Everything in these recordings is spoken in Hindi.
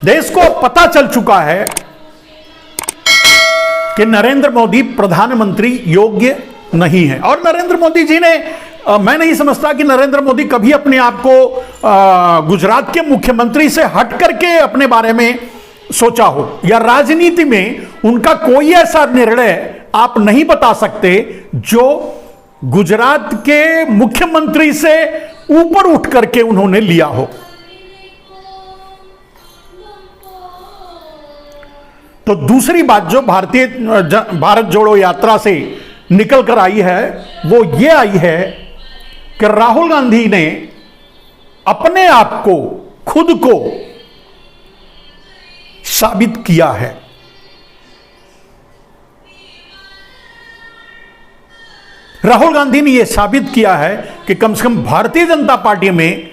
देश को पता चल चुका है कि नरेंद्र मोदी प्रधानमंत्री योग्य नहीं है। और नरेंद्र मोदी जी ने मैं नहीं समझता कि नरेंद्र मोदी कभी अपने आप को गुजरात के मुख्यमंत्री से हट करके अपने बारे में सोचा हो, या राजनीति में उनका कोई ऐसा निर्णय आप नहीं बता सकते जो गुजरात के मुख्यमंत्री से ऊपर उठ करके उन्होंने लिया हो। तो दूसरी बात जो भारत जोड़ो यात्रा से निकल कर आई है वो ये आई है कि राहुल गांधी ने अपने आप को, खुद को साबित किया है। राहुल गांधी ने यह साबित किया है कि कम से कम भारतीय जनता पार्टी में,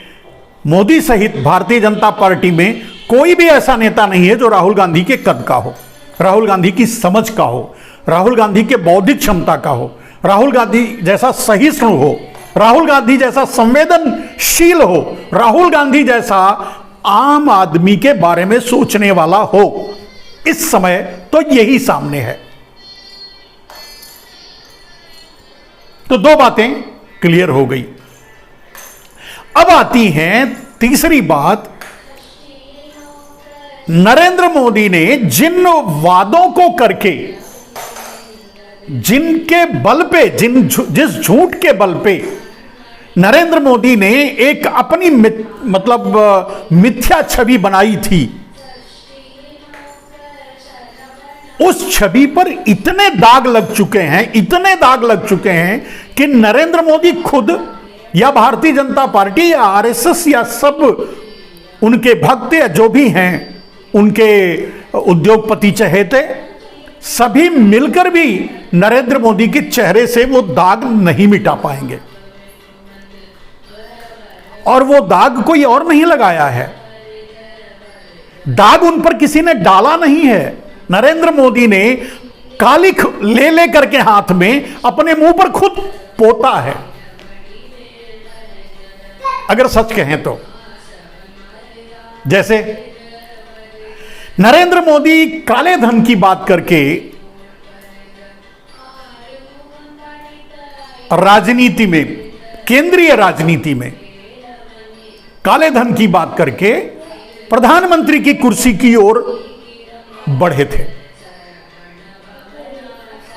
मोदी सहित भारतीय जनता पार्टी में कोई भी ऐसा नेता नहीं है जो राहुल गांधी के कद का हो, राहुल गांधी की समझ का हो, राहुल गांधी के बौद्धिक क्षमता का हो, राहुल गांधी जैसा सहिष्णु हो, राहुल गांधी जैसा संवेदनशील हो, राहुल गांधी जैसा आम आदमी के बारे में सोचने वाला हो। इस समय तो यही सामने है। तो दो बातें क्लियर हो गई। अब आती हैं तीसरी बात। नरेंद्र मोदी ने जिन वादों को करके, जिनके बल पे, जिस झूठ के बल पे नरेंद्र मोदी ने एक अपनी मिथ्या छवि बनाई थी, उस छवि पर इतने दाग लग चुके हैं, इतने दाग लग चुके हैं कि नरेंद्र मोदी खुद या भारतीय जनता पार्टी या आरएसएस या सब उनके भक्त या जो भी हैं, उनके उद्योगपति चहेते, सभी मिलकर भी नरेंद्र मोदी के चेहरे से वो दाग नहीं मिटा पाएंगे। और वो दाग कोई और नहीं लगाया है, दाग उन पर किसी ने डाला नहीं है। नरेंद्र मोदी ने कालिख ले करके हाथ में अपने मुंह पर खुद पोता है, अगर सच कहें तो। जैसे नरेंद्र मोदी काले धन की बात करके राजनीति में, केंद्रीय राजनीति में काले धन की बात करके प्रधानमंत्री की कुर्सी की ओर बढ़े थे,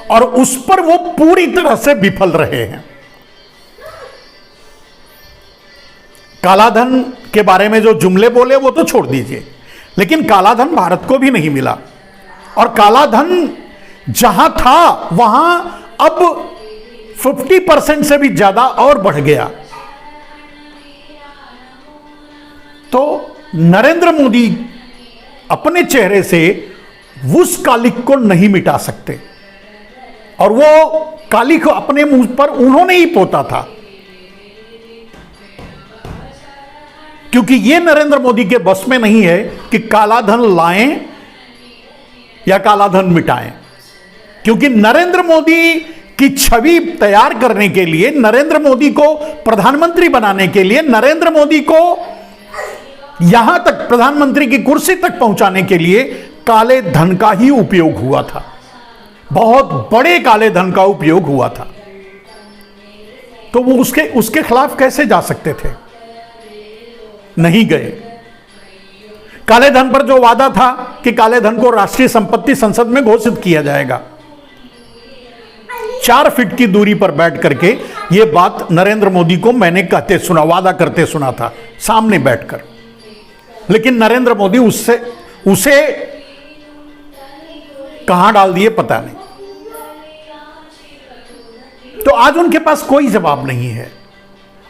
और उस पर वो पूरी तरह से विफल रहे हैं। कालाधन के बारे में जो जुमले बोले वो तो छोड़ दीजिए, लेकिन कालाधन भारत को भी नहीं मिला, और कालाधन जहां था वहां अब 50% से भी ज्यादा और बढ़ गया। तो नरेंद्र मोदी अपने चेहरे से उस कालिख को नहीं मिटा सकते, और वो कालिख अपने मुंह पर उन्होंने ही पोता था, क्योंकि ये नरेंद्र मोदी के बस में नहीं है कि कालाधन लाएं या कालाधन मिटाएं। क्योंकि नरेंद्र मोदी की छवि तैयार करने के लिए, नरेंद्र मोदी को प्रधानमंत्री बनाने के लिए, नरेंद्र मोदी को यहां तक प्रधानमंत्री की कुर्सी तक पहुंचाने के लिए काले धन का ही उपयोग हुआ था, बहुत बड़े काले धन का उपयोग हुआ था। तो वो उसके खिलाफ कैसे जा सकते थे? नहीं गए। काले धन पर जो वादा था कि काले धन को राष्ट्रीय संपत्ति संसद में घोषित किया जाएगा, 4 फीट की दूरी पर बैठ करके यह बात नरेंद्र मोदी को मैंने कहते सुना, वादा करते सुना था सामने बैठकर। लेकिन नरेंद्र मोदी उसे कहां डाल दिए पता नहीं। तो आज उनके पास कोई जवाब नहीं है,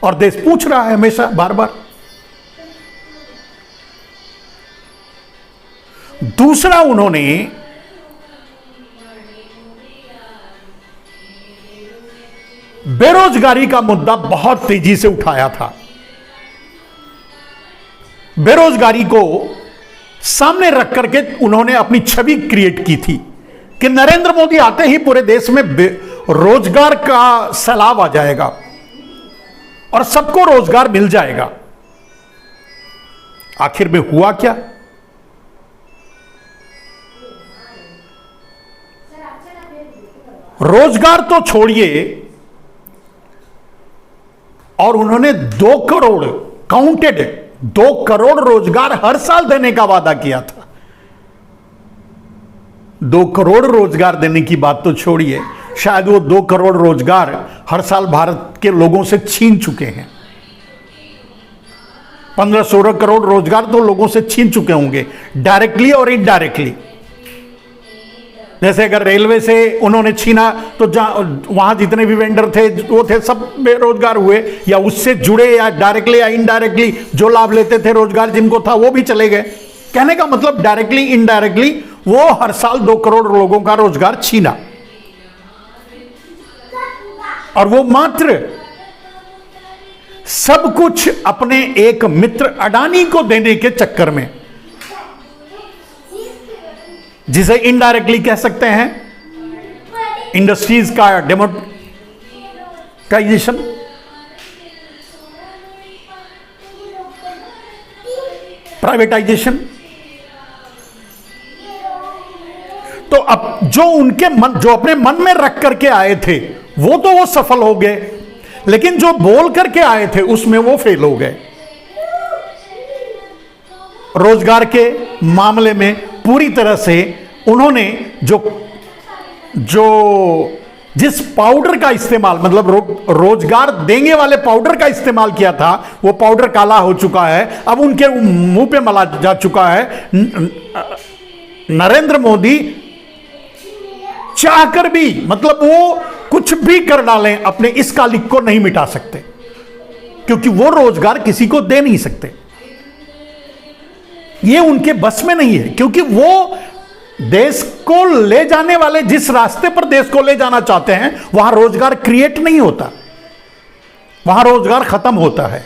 और देश पूछ रहा है हमेशा, बार बार। दूसरा, उन्होंने बेरोजगारी का मुद्दा बहुत तेजी से उठाया था। बेरोजगारी को सामने रख करके उन्होंने अपनी छवि क्रिएट की थी कि नरेंद्र मोदी आते ही पूरे देश में रोजगार का सैलाब आ जाएगा और सबको रोजगार मिल जाएगा। आखिर में हुआ क्या? रोजगार तो छोड़िए, और उन्होंने 2 करोड़ काउंटेड 2 करोड़ रोजगार हर साल देने का वादा किया था। 2 करोड़ रोजगार देने की बात तो छोड़िए, शायद वो 2 करोड़ रोजगार हर साल भारत के लोगों से छीन चुके हैं। 15-16 करोड़ रोजगार तो लोगों से छीन चुके होंगे, डायरेक्टली और इनडायरेक्टली। जैसे अगर रेलवे से उन्होंने छीना तो वहां जितने भी वेंडर थे वो थे सब बेरोजगार हुए, या उससे जुड़े या डायरेक्टली या इनडायरेक्टली जो लाभ लेते थे रोजगार जिनको था वो भी चले गए। कहने का मतलब डायरेक्टली इनडायरेक्टली वो हर साल 2 करोड़ लोगों का रोजगार छीना, और वो मात्र सब कुछ अपने एक मित्र अडानी को देने के चक्कर में, जिसे इनडायरेक्टली कह सकते हैं इंडस्ट्रीज का डेमोक्राइजेशन। प्राइवेटाइजेशन। तो अब जो उनके मन, जो अपने मन में रख करके आए थे वो तो वो सफल हो गए, लेकिन जो बोल करके आए थे उसमें वो फेल हो गए। रोजगार के मामले में पूरी तरह से उन्होंने जिस पाउडर का इस्तेमाल, मतलब रोजगार देंगे वाले पाउडर का इस्तेमाल किया था, वो पाउडर काला हो चुका है, अब उनके मुंह पे मला जा चुका है। नरेंद्र मोदी चाहकर भी, मतलब वो कुछ भी कर डालें, अपने इस कालिक को नहीं मिटा सकते, क्योंकि वो रोजगार किसी को दे नहीं सकते। ये उनके बस में नहीं है, क्योंकि वो देश को ले जाने वाले, जिस रास्ते पर देश को ले जाना चाहते हैं वहां रोजगार क्रिएट नहीं होता, वहां रोजगार खत्म होता है।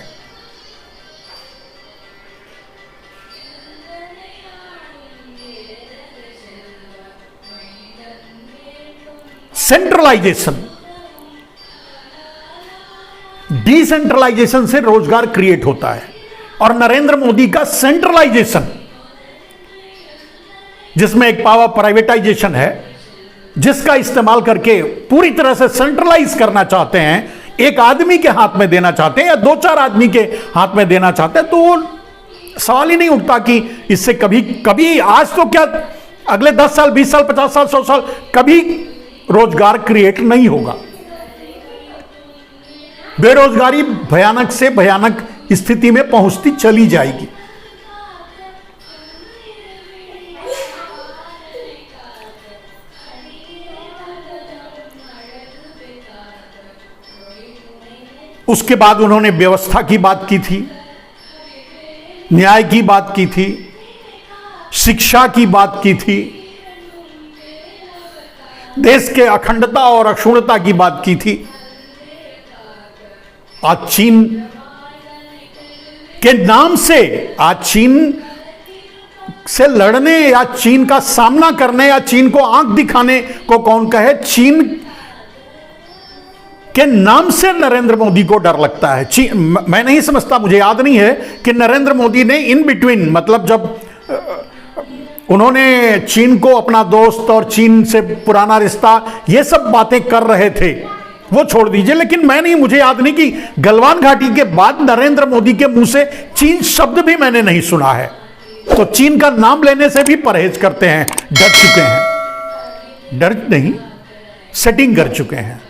सेंट्रलाइजेशन, डिसेंट्रलाइजेशन से रोजगार क्रिएट होता है, और नरेंद्र मोदी का सेंट्रलाइजेशन, जिसमें एक पावर प्राइवेटाइजेशन है, जिसका इस्तेमाल करके पूरी तरह से सेंट्रलाइज करना चाहते हैं, एक आदमी के हाथ में देना चाहते हैं या 2-4 आदमी के हाथ में देना चाहते हैं, तो सवाल ही नहीं उठता कि इससे कभी आज तो क्या अगले 10 साल 20 साल 50 साल 100 साल कभी रोजगार क्रिएट नहीं होगा। बेरोजगारी भयानक से भयानक स्थिति में पहुंचती चली जाएगी। उसके बाद उन्होंने व्यवस्था की बात की थी, न्याय की बात की थी, शिक्षा की बात की थी, देश के अखंडता और अक्षुण्णता की बात की थी। आज चीन के नाम से, आज चीन से लड़ने या चीन का सामना करने या चीन को आंख दिखाने को कौन कहे, चीन के नाम से नरेंद्र मोदी को डर लगता है। मैं नहीं समझता, मुझे याद नहीं है कि नरेंद्र मोदी ने इन बिटवीन, मतलब जब उन्होंने चीन को अपना दोस्त और चीन से पुराना रिश्ता, ये सब बातें कर रहे थे, वो छोड़ दीजिए, लेकिन मुझे याद नहीं कि गलवान घाटी के बाद नरेंद्र मोदी के मुंह से चीन शब्द भी मैंने नहीं सुना है। तो चीन का नाम लेने से भी परहेज करते हैं, डर चुके हैं, डर नहीं, सेटिंग कर चुके हैं।